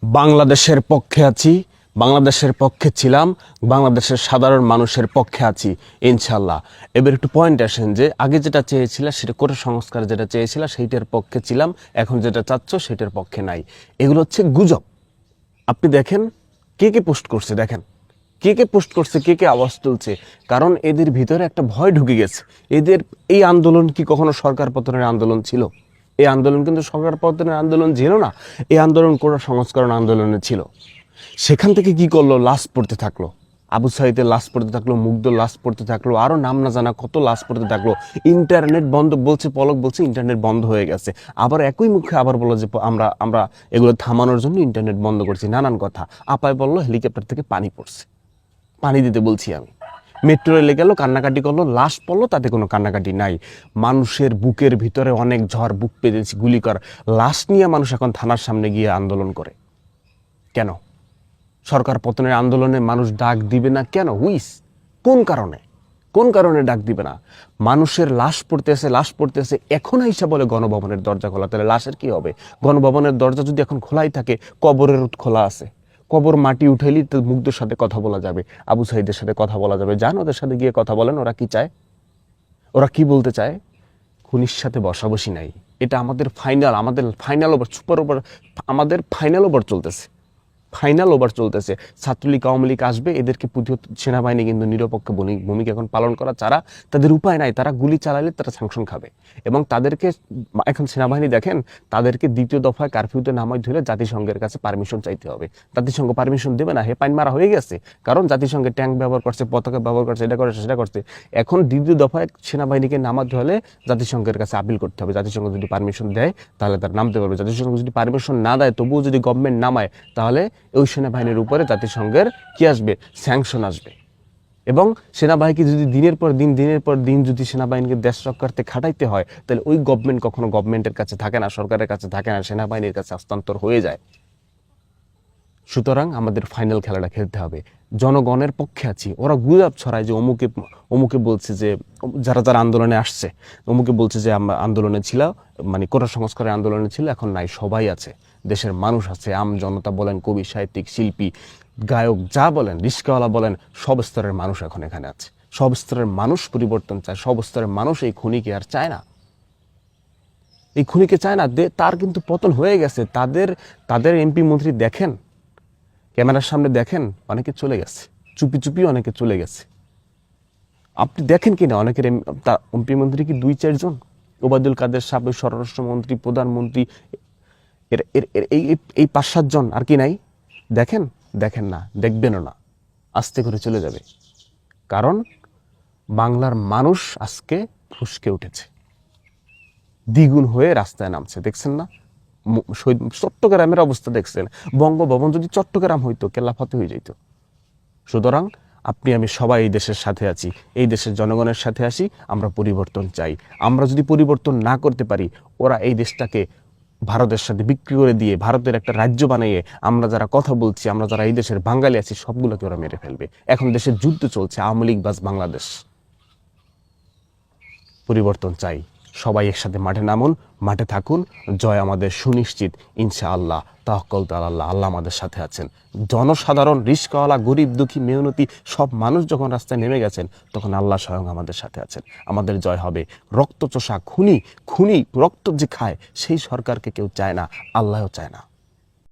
বাংলাদেশের পক্ষে আছি, বাংলাদেশের পক্ষে ছিলাম, বাংলাদেশের সাধারণ মানুষের পক্ষে আছি ইনশাল্লাহ। এবার একটু পয়েন্ট আসেন যে আগে যেটা চেয়েছিল সেটা কোটা সংস্কার যেটা চেয়েছিল সেইটার পক্ষে ছিলাম, এখন যেটা চাচ্ছ সেটার পক্ষে নাই। এগুলো হচ্ছে গুজব। আপনি দেখেন কে কে পোস্ট করছে, দেখেন কে কে পোস্ট করছে, কে কে আওয়াজ তুলছে। কারণ এদের ভিতরে একটা ভয় ঢুকে গেছে। এদের এই আন্দোলন কি কখনো সরকার পতনের আন্দোলন ছিল? এই আন্দোলন কিন্তু সরকার পতনের আন্দোলন ছিল না, এই আন্দোলন কোটা সংস্করণ আন্দোলনে ছিল। সেখান থেকে কি করলো? লাশ পড়তে থাকলো, আবু সাইদের লাশ পড়তে থাকলো, মুগ্ধর লাশ পড়তে থাকলো, আরও নাম না জানা কত লাশ পড়তে থাকলো। ইন্টারনেট বন্ধ বলছে, পলক বলছে ইন্টারনেট বন্ধ হয়ে গেছে। আবার একই মুখে আবার বললো যে আমরা আমরা এগুলো থামানোর জন্য ইন্টারনেট বন্ধ করছি, নানান কথা। আপায় বললো হেলিকপ্টার থেকে পানি পড়ছে, পানি দিতে বলছি আমি। মেট্রো রেলে গেল, কান্নাকাটি করলো, লাশ পড়লো, তাতে কোনো কান্নাকাটি নাই। মানুষের বুকের ভিতরে অনেক ঝড়, বুক পেতেছি, গুলি কর। লাশ নিয়ে মানুষ এখন থানার সামনে গিয়ে আন্দোলন করে কেন? সরকার পতনের আন্দোলনে মানুষ ডাক দিবে না কেন? কোন কারণে? কোন কারণে ডাক দিবে না? মানুষের লাশ পড়তেছে, লাশ পড়তেছে, এখন আইসা বলে গণভবনের দরজা খোলা। তাহলে লাশের কি হবে? গণভবনের দরজা যদি এখন খোলাই থাকে, কবরের খোলা আছে। কবর মাটি উঠাইলি তো মুগ্ধের সাথে কথা বলা যাবে, আবু সাইদের সাথে কথা বলা যাবে। যান ওদের সাথে গিয়ে কথা বলেন, ওরা কি চায়, ওরা কি বলতে চায়। খুনির সাথে বসাবসি নাই। এটা আমাদের ফাইনাল, আমাদের ফাইনাল ওভার, সুপার ওভার, আমাদের ফাইনাল ওভার চলতেছে, ফাইনাল ওভার চলতেছে। ছাত্রলীগ আওয়ামী লীগ আসবে, এদেরকে প্রতিহত সেনাবাহিনী কিন্তু নিরপেক্ষ ভূমিকা এখন পালন করা ছাড়া তাদের উপায় নাই। তারা গুলি চালালে তারা স্যাংশন খাবে। এবং তাদেরকে এখন সেনাবাহিনী দেখেন, তাদেরকে দ্বিতীয় দফায় কারফিউতে নামাই ধরে জাতিসংঘের কাছে পারমিশন চাইতে হবে। জাতিসংঘ পারমিশন দেবে না, পাইন মারা হয়ে গেছে। কারণ জাতিসংঘে ট্যাঙ্ক ব্যবহার করছে, পতাকা ব্যবহার করছে, এটা করছে সেটা করছে। এখন দ্বিতীয় দফায় সেনাবাহিনীকে নামাতে হলে জাতিসংঘের কাছে আপিল করতে হবে। জাতিসংঘ যদি পারমিশন দেয় তাহলে তারা নামতে পারবে। জাতিসংঘ যদি পারমিশন না দেয়, তবুও যদি গভর্নমেন্ট নামায়, তাহলে ওই সেনাবাহিনীর উপরে জাতিসংঘের কি আসবে? স্যাংশন আসবে। এবং সেনাবাহিনীকে যদি দিনের পর দিন যদি সেনাবাহিনীকে দেশ রক্ষার্থে খাটাইতে হয়, তাহলে ওই গভর্নমেন্ট কখনো গভর্নমেন্টের কাছে থাকে না, সরকারের কাছে থাকে না, সেনাবাহিনীর কাছে হস্তান্তর হয়ে যায়। সুতরাং আমাদের ফাইনাল খেলাটা খেলতে হবে। জনগণের পক্ষে আছি। ওরা গুজব ছড়ায় যে অমুকে বলছে যে, যারা যারা আন্দোলনে আসছে, অমুকে বলছে যে আমরা আন্দোলনে ছিল, মানে কোটা সংস্কারের আন্দোলনে ছিল, এখন নাই। সবাই আছে, দেশের মানুষ আছে, আম জনতা বলেন, কবি, সাহিত্যিক, শিল্পী, গায়ক, যা বলেন, রিস্কাওয়ালা বলেন, সব স্তরের মানুষ এখন এখানে আছে। সব স্তরের মানুষ পরিবর্তন চায়, সব স্তরের মানুষ এই খুনিকে আর চায় না, এই খুনিকে চায় না। তার কিন্তু পতন হয়ে গেছে। তাদের এমপি মন্ত্রী দেখেন, ক্যামেরার সামনে দেখেন, অনেকে চলে গেছে, চুপি চুপি অনেকে চলে গেছে। আপনি দেখেন কিনা অনেকের এমপি মন্ত্রী কি 2-4 জন? ওবায়দুল কাদের সাবেক স্বরাষ্ট্রমন্ত্রী, প্রধানমন্ত্রী, এর এর এই 5-7 জন, আর কি নাই? দেখেন, দেখেন না, দেখবেনও না, আস্তে করে চলে যাবে। কারণ বাংলার মানুষ আজকে ফুঁসকে উঠেছে, দ্বিগুণ হয়ে রাস্তায় নামছে। দেখছেন না? চট্টগ্রামের অবস্থা দেখছেন। বঙ্গভবন যদি চট্টগ্রাম হইতো, কেল্লাফতে হয়ে যেত। সুতরাং আপনি আমি সবাই এই দেশের সাথে আছি, এই দেশের জনগণের সাথে আসি। আমরা পরিবর্তন চাই। আমরা যদি পরিবর্তন না করতে পারি, ওরা এই দেশটাকে ভারতের সাথে বিক্রি করে দিয়ে ভারতের একটা রাজ্য বানিয়ে, আমরা যারা কথা বলছি, আমরা যারা এই দেশের বাঙালি আছি, সবগুলোকে ওরা মেরে ফেলবে। এখন দেশের যুদ্ধ চলছে, আওয়ামী লীগ বাস বাংলাদেশ। পরিবর্তন চাই। সবাই একসাথে মাঠে নামুন, মাঠে থাকুন। জয় আমাদের সুনিশ্চিত ইনশাআল্লাহ। তাওয়াক্কাল আল্লাহ, আল্লাহ আমাদের সাথে আছেন। জনসাধারণ, রিস্কাওয়ালা, গরিব, দুঃখী, মেহনতি সব মানুষ যখন রাস্তায় নেমে গেছেন, তখন আল্লাহ স্বয়ং আমাদের সাথে আছেন। আমাদের জয় হবে। রক্তচোষা খুনি রক্ত যে খায়, সেই সরকারকে কেউ চায় না, আল্লাহও চায় না।